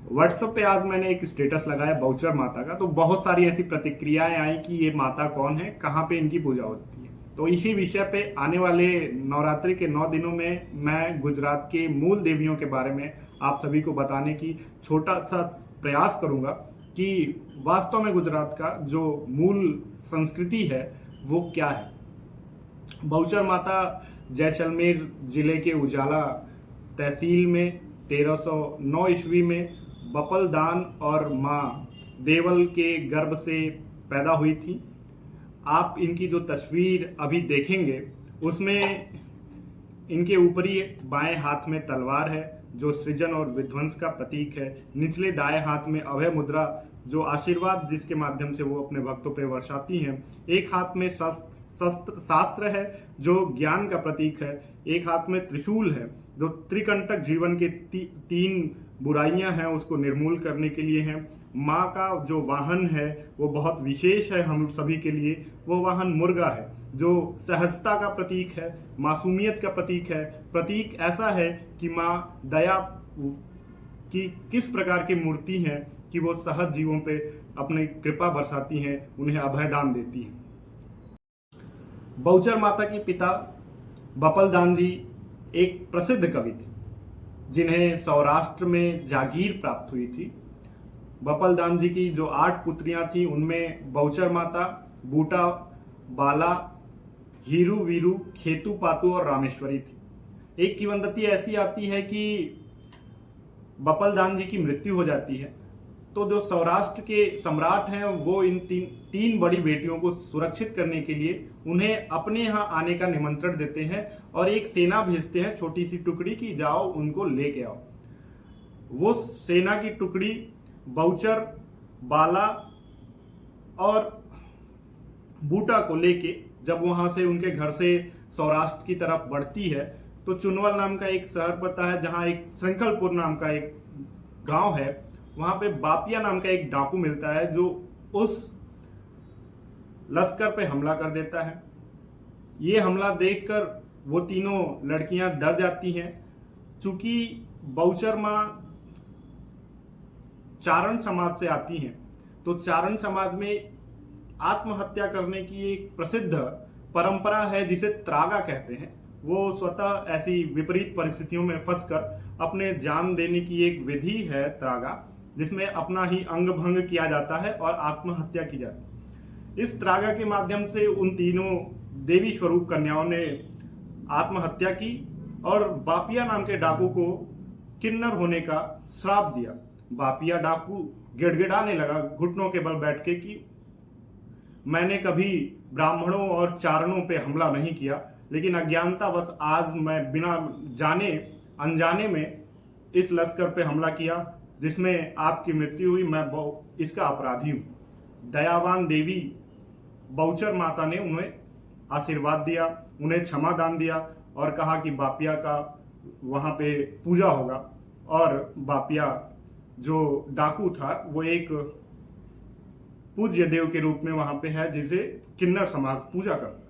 WhatsApp पे आज मैंने एक स्टेटस लगाया बहुचर माता का, तो बहुत सारी ऐसी प्रतिक्रियाएं आई कि ये माता कौन है, कहाँ पे इनकी पूजा होती है। तो इसी विषय पे आने वाले नवरात्रि के 9 दिनों में मैं गुजरात के मूल देवियों के बारे में आप सभी को बताने की छोटा सा प्रयास करूंगा कि वास्तव में गुजरात का जो मूल संस्कृति है वो क्या है। बहुचर माता जैसलमेर जिले के उजाला तहसील में 1309 ईस्वी में बपल दान और माँ देवल के गर्भ से पैदा हुई थी। आप इनकी जो तस्वीर अभी देखेंगे उसमें इनके ऊपरी बाएं हाथ में तलवार है जो सृजन और विध्वंस का प्रतीक है। निचले दाएं हाथ में अभय मुद्रा जो आशीर्वाद जिसके माध्यम से वो अपने भक्तों पर वर्षाती हैं। एक हाथ में शास्त्र है जो ज्ञान का प्रतीक है। एक हाथ में त्रिशूल है जो त्रिकंटक जीवन के तीन बुराइयां हैं उसको निर्मूल करने के लिए हैं। माँ का जो वाहन है वो बहुत विशेष है हम सभी के लिए। वो वाहन मुर्गा है जो सहजता का प्रतीक है, मासूमियत का प्रतीक है। प्रतीक ऐसा है कि माँ दया की किस प्रकार की मूर्ति है कि वो सहज जीवों पे अपनी कृपा बरसाती हैं, उन्हें अभयदान देती हैं। बहुचर माता के पिता बपल दान जी एक प्रसिद्ध कवि थे जिन्हें सौराष्ट्र में जागीर प्राप्त हुई थी। बपल दान जी की जो 8 पुत्रियां थी उनमें बहुचर माता, बूटा, बाला, हीरू, वीरू, खेतु, पातु और रामेश्वरी थी। एक किंवदंती ऐसी आती है कि बपल दान जी की मृत्यु हो जाती है तो जो सौराष्ट्र के सम्राट हैं वो इन तीन बड़ी बेटियों को सुरक्षित करने के लिए उन्हें अपने यहाँ आने का निमंत्रण देते हैं और एक सेना भेजते हैं छोटी सी टुकड़ी की जाओ उनको लेके आओ। वो सेना की टुकड़ी बहुचर, बाला और बूटा को लेके जब वहां से उनके घर से सौराष्ट्र की तरफ बढ़ती है तो चुनवल नाम का एक शहर पड़ता है जहां एक श्रृंखलपुर नाम का एक गांव है। वहां पे बापिया नाम का एक डाकू मिलता है जो उस लश्कर पे हमला कर देता है। ये हमला देखकर वो तीनों लड़कियां डर जाती हैं। चूंकि बहुचर मां चारण समाज से आती हैं तो चारण समाज में आत्महत्या करने की एक प्रसिद्ध परंपरा है जिसे त्रागा कहते हैं। वो स्वतः ऐसी विपरीत परिस्थितियों में फंसकर अपने जान देने की एक विधि है त्रागा, जिसमें अपना ही अंग भंग किया जाता है और आत्महत्या की जाती है। इस त्रागा के माध्यम से उन तीनों देवी स्वरूप कन्याओं ने आत्महत्या की और बापिया नाम के डाकू को किन्नर होने का श्राप दिया। बापिया डाकू गिड़गिड़ाने लगा घुटनों के बल बैठ के कि मैंने कभी ब्राह्मणों और चारणों पे हमला नहीं किया, लेकिन अज्ञानतावश आज मैं बिना जाने अनजाने में इस लश्कर पे हमला किया जिसमें आपकी मृत्यु हुई। मैं इसका अपराधी हूँ। दयावान देवी बहुचर माता ने उन्हें आशीर्वाद दिया, उन्हें क्षमा दान दिया और कहा कि बापिया का वहाँ पे पूजा होगा। और बापिया जो डाकू था वो एक पूज्य देव के रूप में वहां पे है जिसे किन्नर समाज पूजा करता है।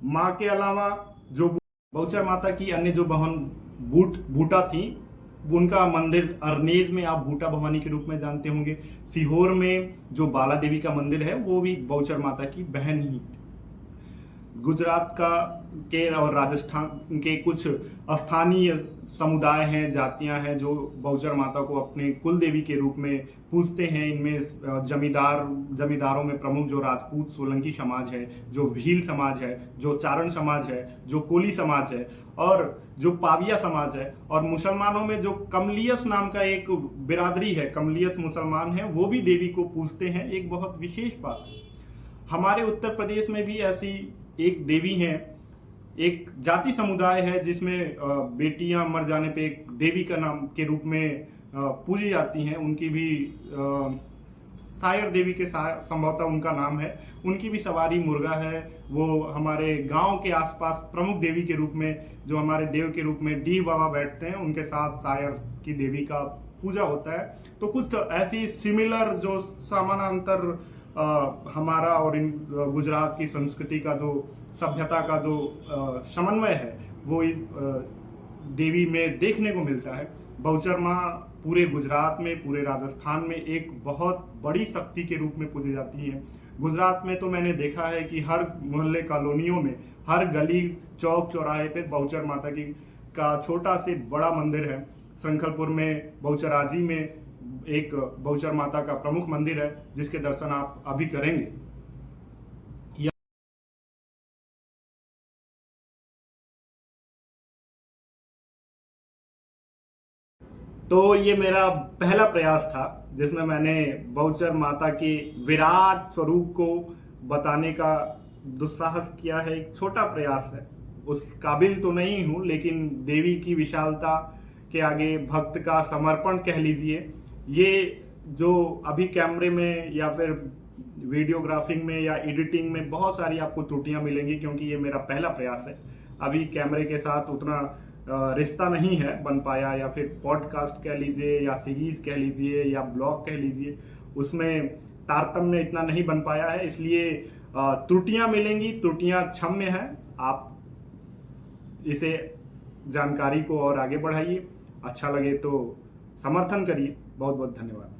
माँ के अलावा जो बहुचर माता की अन्य जो बहन बूटा थी उनका मंदिर अरनेज में आप बूटा भवानी के रूप में जानते होंगे। सीहोर में जो बाला देवी का मंदिर है वो भी बहुचर माता की बहन ही। गुजरात के और राजस्थान के कुछ स्थानीय समुदाय हैं, जातियां हैं जो बहुचर माता को अपने कुल देवी के रूप में पूजते हैं। इनमें जमींदारों में प्रमुख जो राजपूत सोलंकी समाज है, जो भील समाज है, जो चारण समाज है, जो कोली समाज है और जो पाविया समाज है। और मुसलमानों में जो कमलियस नाम का एक बिरादरी है, कमलियस मुसलमान है, वो भी देवी को पूजते हैं। एक बहुत विशेष बात है। हमारे उत्तर प्रदेश में भी ऐसी एक देवी है, एक जाति समुदाय है जिसमें बेटियां मर जाने पे एक देवी का नाम के रूप में पूजी जाती हैं। उनकी भी सायर देवी के संभवतः उनका नाम है। उनकी भी सवारी मुर्गा है। वो हमारे गांव के आसपास प्रमुख देवी के रूप में, जो हमारे देव के रूप में डीह बाबा बैठते हैं, उनके साथ सायर की देवी का पूजा होता है। तो कुछ ऐसी सिमिलर जो समानांतर हमारा और इन गुजरात की संस्कृति का जो सभ्यता का जो समन्वय है वो देवी में देखने को मिलता है। बहुचर माँ पूरे गुजरात में, पूरे राजस्थान में एक बहुत बड़ी शक्ति के रूप में पूजी जाती है। गुजरात में तो मैंने देखा है कि हर मोहल्ले कॉलोनियों में, हर गली चौक चौराहे पे बहुचर माता की का छोटा से बड़ा मंदिर है। संखलपुर में बहुचराजी में एक बहुचर माता का प्रमुख मंदिर है, जिसके दर्शन आप अभी करेंगे। तो ये मेरा पहला प्रयास था जिसमें मैंने बहुचर माता के विराट स्वरूप को बताने का दुस्साहस किया है। एक छोटा प्रयास है, उस काबिल तो नहीं हूं, लेकिन देवी की विशालता के आगे भक्त का समर्पण कह लीजिए। ये जो अभी कैमरे में या फिर वीडियोग्राफिंग में या एडिटिंग में बहुत सारी आपको त्रुटियां मिलेंगी, क्योंकि ये मेरा पहला प्रयास है। अभी कैमरे के साथ उतना रिश्ता नहीं है बन पाया, या फिर पॉडकास्ट कह लीजिए या सीरीज कह लीजिए या ब्लॉग कह लीजिए, उसमें तारतम्य इतना नहीं बन पाया है। इसलिए त्रुटियां मिलेंगी, त्रुटियां क्षम्य हैं। आप इसे जानकारी को और आगे बढ़ाइए, अच्छा लगे तो समर्थन करिए। बहुत बहुत धन्यवाद।